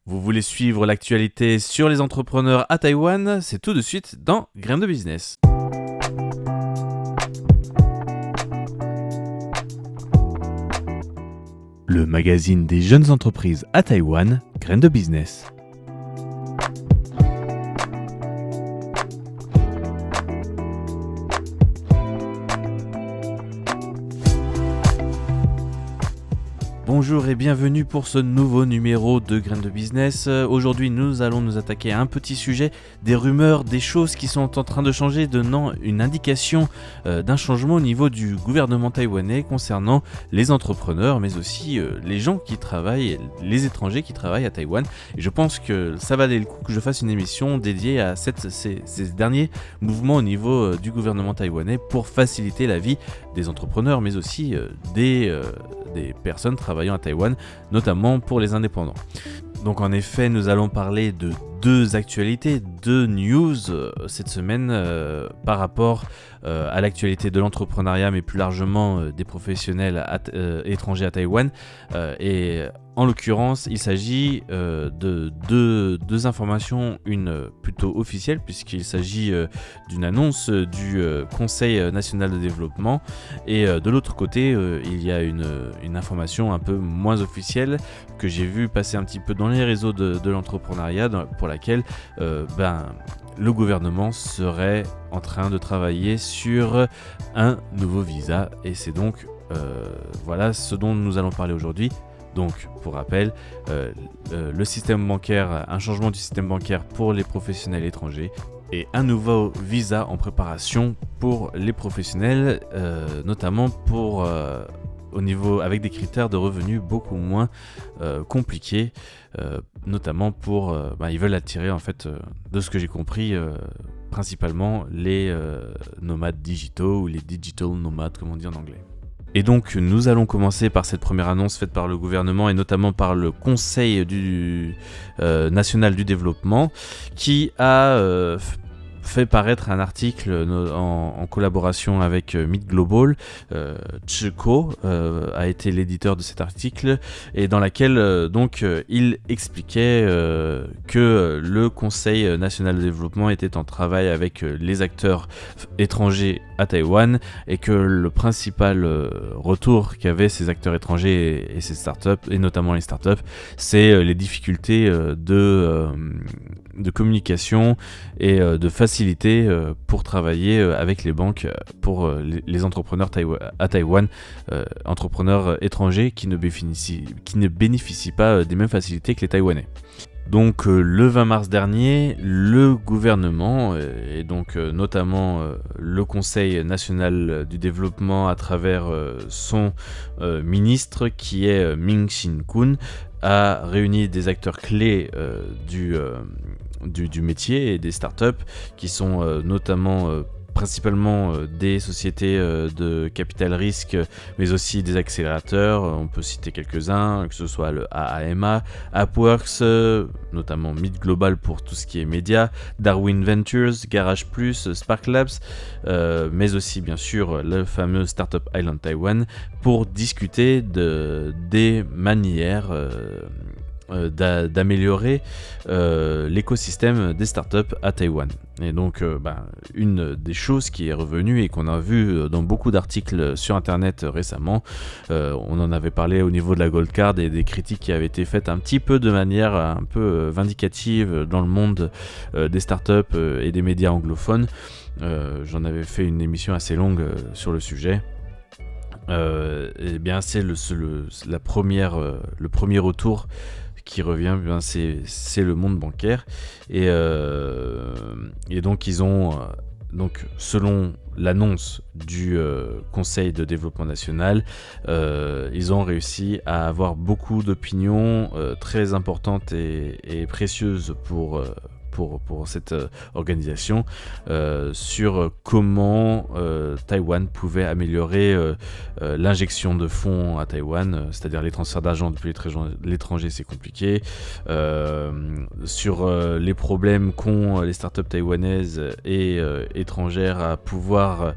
Vous voulez suivre l'actualité sur les entrepreneurs à Taïwan? C'est tout de suite dans Graines de Business. Le magazine des jeunes entreprises à Taïwan, Graines de Business. Bonjour et bienvenue pour ce nouveau numéro de Graines de Business. Aujourd'hui, nous allons nous attaquer à un petit sujet, des rumeurs, des choses qui sont en train de changer, donnant une indication d'un changement au niveau du gouvernement taïwanais concernant les entrepreneurs, mais aussi les gens qui travaillent, les étrangers qui travaillent à Taïwan. Et je pense que ça valait le coup que je fasse une émission dédiée à ces derniers mouvements au niveau du gouvernement taïwanais pour faciliter la vie des entrepreneurs, mais aussi des personnes travaillant à Taïwan, notamment pour les indépendants. Donc en effet, nous allons parler de deux actualités, deux news cette semaine par rapport à l'actualité de l'entrepreneuriat, mais plus largement des professionnels étrangers à Taïwan. Et en l'occurrence, il s'agit de deux informations, une plutôt officielle, puisqu'il s'agit d'une annonce du Conseil national de développement, et de l'autre côté, il y a une information un peu moins officielle que j'ai vu passer un petit peu dans les réseaux de l'entrepreneuriat, pour laquelle le gouvernement serait en train de travailler sur un nouveau visa, et c'est donc voilà ce dont nous allons parler aujourd'hui. Donc, pour rappel, le système bancaire, un changement du système bancaire pour les professionnels étrangers et un nouveau visa en préparation pour les professionnels, notamment pour au niveau avec des critères de revenus beaucoup moins compliqués, notamment pour ils veulent attirer en fait, de ce que j'ai compris, principalement les nomades digitaux ou les digital nomades comme on dit en anglais. Et donc nous allons commencer par cette première annonce faite par le gouvernement et notamment par le Conseil national du développement qui a fait paraître un article en collaboration avec Meet Global. Chico a été l'éditeur de cet article et dans laquelle il expliquait que le Conseil national de développement était en travail avec les acteurs étrangers à Taïwan et que le principal retour qu'avaient ces acteurs étrangers et ces startups, et notamment les startups, c'est les difficultés de communication et de facilité pour travailler avec les banques pour les entrepreneurs à Taïwan, entrepreneurs étrangers qui ne bénéficient pas des mêmes facilités que les Taïwanais. Donc le 20 mars dernier, le gouvernement et donc notamment le Conseil national du développement à travers son ministre qui est Ming Shin-kun a réuni des acteurs clés du métier et des startups qui sont notamment principalement des sociétés de capital risque, mais aussi des accélérateurs. On peut citer quelques-uns, que ce soit le AAMA, AppWorks, notamment Meet Global pour tout ce qui est médias, Darwin Ventures, Garage Plus, Spark Labs, mais aussi bien sûr le fameux Startup Island Taiwan, pour discuter des manières d'améliorer l'écosystème des startups à Taïwan. Et donc une des choses qui est revenue et qu'on a vu dans beaucoup d'articles sur internet récemment, on en avait parlé au niveau de la Gold Card et des critiques qui avaient été faites un petit peu de manière un peu vindicative dans le monde des startups et des médias anglophones. J'en avais fait une émission assez longue sur le sujet. Et bien c'est le premier retour qui revient, c'est le monde bancaire et donc ils ont selon l'annonce du Conseil de développement national, ils ont réussi à avoir beaucoup d'opinions très importantes et précieuses pour cette organisation sur comment Taïwan pouvait améliorer l'injection de fonds à Taïwan, c'est-à-dire les transferts d'argent depuis l'étranger, c'est compliqué, sur les problèmes qu'ont les startups taïwanaises et étrangères à pouvoir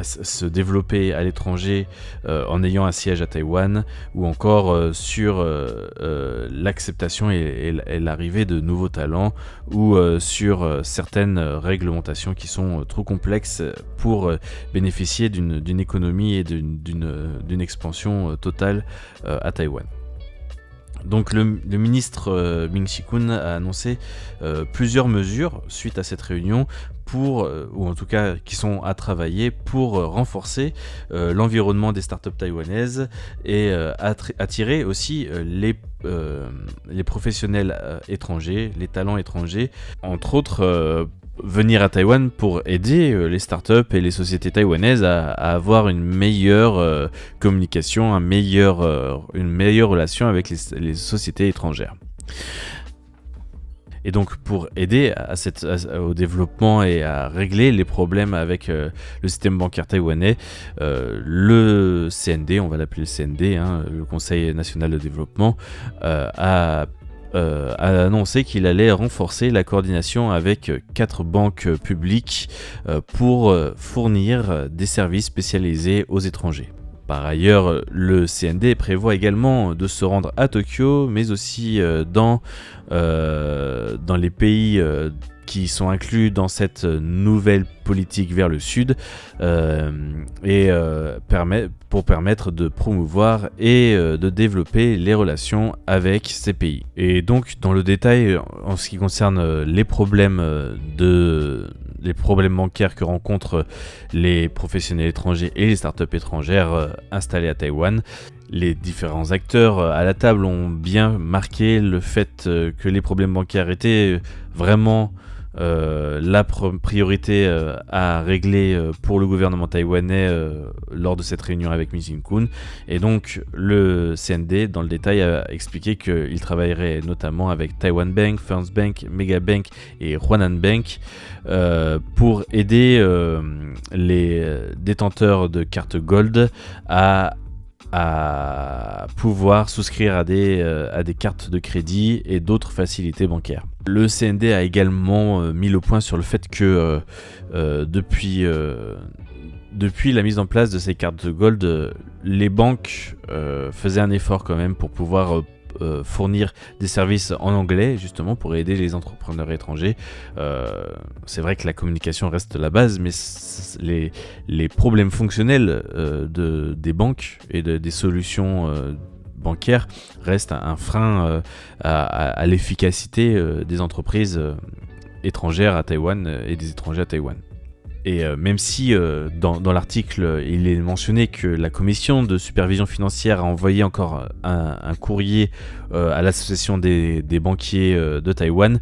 se développer à l'étranger en ayant un siège à Taïwan, ou encore sur l'acceptation et l'arrivée de nouveaux talents, ou sur certaines réglementations qui sont trop complexes pour bénéficier d'une économie et d'une expansion totale à Taïwan. Donc le ministre Ming Chi-kun a annoncé plusieurs mesures suite à cette réunion ou en tout cas qui sont à travailler pour renforcer l'environnement des startups taïwanaises et attirer aussi les professionnels étrangers, les talents étrangers, entre autres venir à Taïwan pour aider les startups et les sociétés taïwanaises à avoir une meilleure communication, une meilleure relation avec les sociétés étrangères. Et donc pour aider au développement et à régler les problèmes avec le système bancaire taïwanais, le CND, on va l'appeler le CND, le Conseil national de développement, a annoncé qu'il allait renforcer la coordination avec 4 banques publiques pour fournir des services spécialisés aux étrangers. Par ailleurs, le CND prévoit également de se rendre à Tokyo, mais aussi dans les pays qui sont inclus dans cette nouvelle politique vers le sud pour permettre de promouvoir et de développer les relations avec ces pays. Et donc dans le détail, en ce qui concerne les problèmes bancaires que rencontrent les professionnels étrangers et les startups étrangères installées à Taïwan, les différents acteurs à la table ont bien marqué le fait que les problèmes bancaires étaient vraiment la priorité à régler pour le gouvernement taïwanais lors de cette réunion avec Ming Chi-kun. Et donc le CND dans le détail a expliqué qu'il travaillerait notamment avec Taiwan Bank, First Bank, Mega Bank et Huanan Bank pour aider les détenteurs de cartes Gold à pouvoir souscrire à des cartes de crédit et d'autres facilités bancaires. Le CND a également mis le point sur le fait que depuis la mise en place de ces cartes de Gold, les banques faisaient un effort quand même pour pouvoir fournir des services en anglais, justement pour aider les entrepreneurs étrangers. C'est vrai que la communication reste la base, mais les problèmes fonctionnels des banques et des solutions bancaires restent un frein à l'efficacité des entreprises étrangères à Taïwan et des étrangers à Taïwan. Et même si dans l'article il est mentionné que la commission de supervision financière a envoyé encore un courrier à l'association des banquiers de Taïwan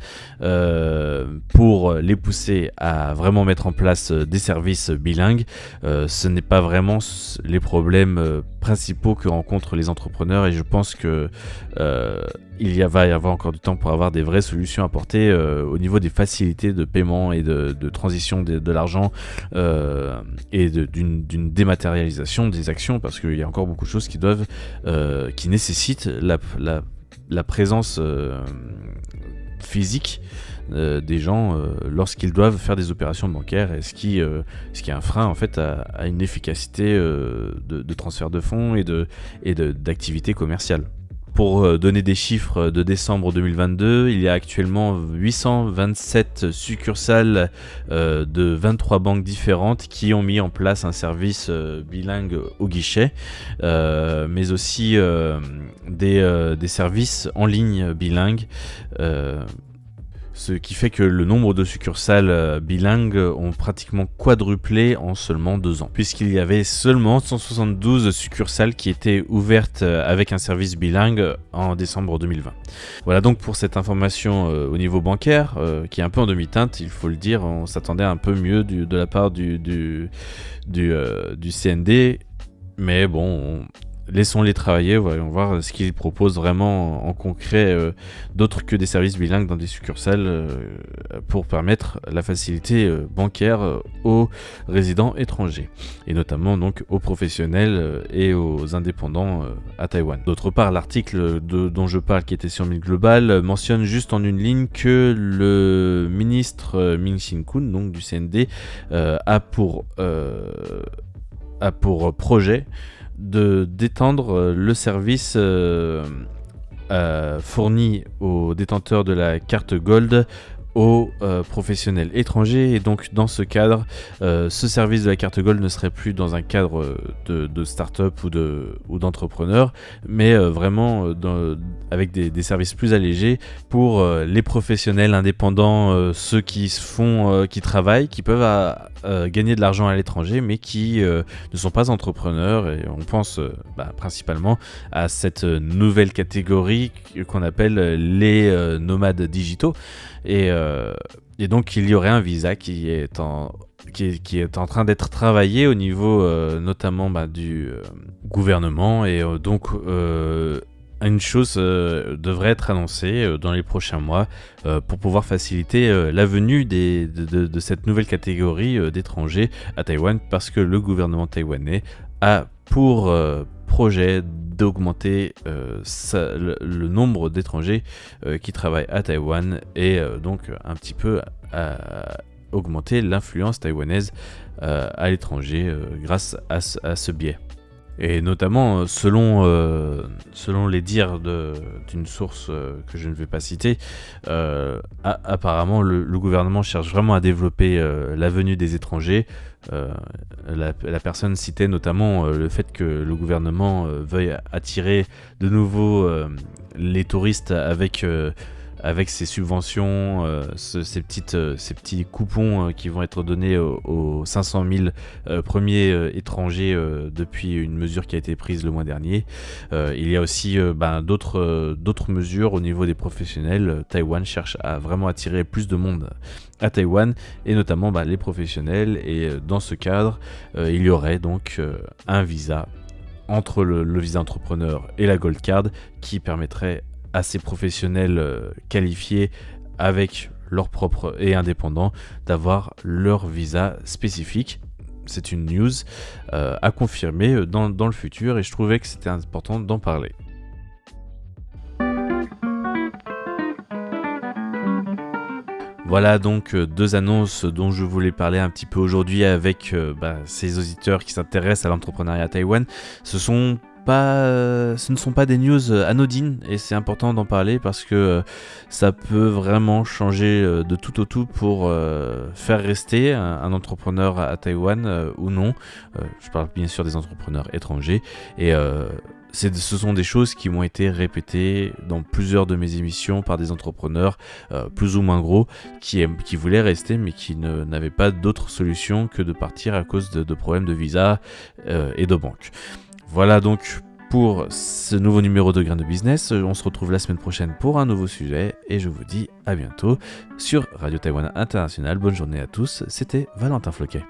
pour les pousser à vraiment mettre en place des services bilingues, ce n'est pas vraiment les problèmes principaux que rencontrent les entrepreneurs, et je pense que va y avoir encore du temps pour avoir des vraies solutions apportées au niveau des facilités de paiement et de transition de l'argent et d'une dématérialisation des actions, parce qu'il y a encore beaucoup de choses qui nécessitent la présence physique des gens lorsqu'ils doivent faire des opérations bancaires, et ce qui est un frein en fait à une efficacité de transfert de fonds et d'activité commerciale. Pour donner des chiffres de décembre 2022, il y a actuellement 827 succursales de 23 banques différentes qui ont mis en place un service bilingue au guichet, mais aussi des services en ligne bilingues. Ce qui fait que le nombre de succursales bilingues ont pratiquement quadruplé en seulement 2 ans, puisqu'il y avait seulement 172 succursales qui étaient ouvertes avec un service bilingue en décembre 2020. Voilà donc pour cette information au niveau bancaire, qui est un peu en demi-teinte, il faut le dire. On s'attendait un peu mieux de la part du CND, mais bon... laissons-les travailler, voyons voir ce qu'ils proposent vraiment en concret, d'autres que des services bilingues dans des succursales pour permettre la facilité bancaire aux résidents étrangers et notamment donc aux professionnels et aux indépendants à Taïwan. D'autre part, l'article dont je parle, qui était sur Mille Global, mentionne juste en une ligne que le ministre Min Shin-kun, donc du CND, a pour projet d'étendre le service fourni aux détenteurs de la carte Gold aux professionnels étrangers, et donc dans ce cadre ce service de la carte Gold ne serait plus dans un cadre de start-up ou d'entrepreneur, mais vraiment avec des services plus allégés pour les professionnels indépendants, ceux qui travaillent, qui peuvent gagner de l'argent à l'étranger mais qui ne sont pas entrepreneurs, et on pense principalement à cette nouvelle catégorie qu'on appelle les nomades digitaux. Et donc il y aurait un visa qui est en train d'être travaillé au niveau notamment du gouvernement, et donc une chose devrait être annoncée dans les prochains mois pour pouvoir faciliter la venue de cette nouvelle catégorie d'étrangers à Taïwan, parce que le gouvernement taïwanais a pour projet d'augmenter le nombre d'étrangers qui travaillent à Taïwan, et donc un petit peu augmenter l'influence taïwanaise à l'étranger grâce à ce biais. Et notamment, selon les dires d'une source que je ne vais pas citer, apparemment le gouvernement cherche vraiment à développer la venue des étrangers. La personne citait notamment le fait que le gouvernement veuille attirer de nouveau les touristes avec ces subventions, ces petits coupons qui vont être donnés aux 500 000 premiers étrangers depuis une mesure qui a été prise le mois dernier. Il y a aussi d'autres mesures au niveau des professionnels. Taïwan cherche à vraiment attirer plus de monde à Taïwan, et notamment les professionnels, et dans ce cadre, il y aurait donc un visa entre le visa entrepreneur et la Gold Card qui permettrait à ces professionnels qualifiés avec leur propre et indépendants d'avoir leur visa spécifique. C'est une news à confirmer dans le futur, et je trouvais que c'était important d'en parler. Voilà donc deux annonces dont je voulais parler un petit peu aujourd'hui avec ces auditeurs qui s'intéressent à l'entrepreneuriat à Taïwan. Ce ne sont pas des news anodines, et c'est important d'en parler parce que ça peut vraiment changer de tout au tout pour faire rester un entrepreneur à Taïwan ou non. Je parle bien sûr des entrepreneurs étrangers, et ce sont des choses qui m'ont été répétées dans plusieurs de mes émissions par des entrepreneurs plus ou moins gros qui voulaient rester, mais qui n'avaient pas d'autre solution que de partir à cause de problèmes de visa et de banque. Voilà donc pour ce nouveau numéro de Grain de Business. On se retrouve la semaine prochaine pour un nouveau sujet, et je vous dis à bientôt sur Radio Taïwan International. Bonne journée à tous, c'était Valentin Floquet.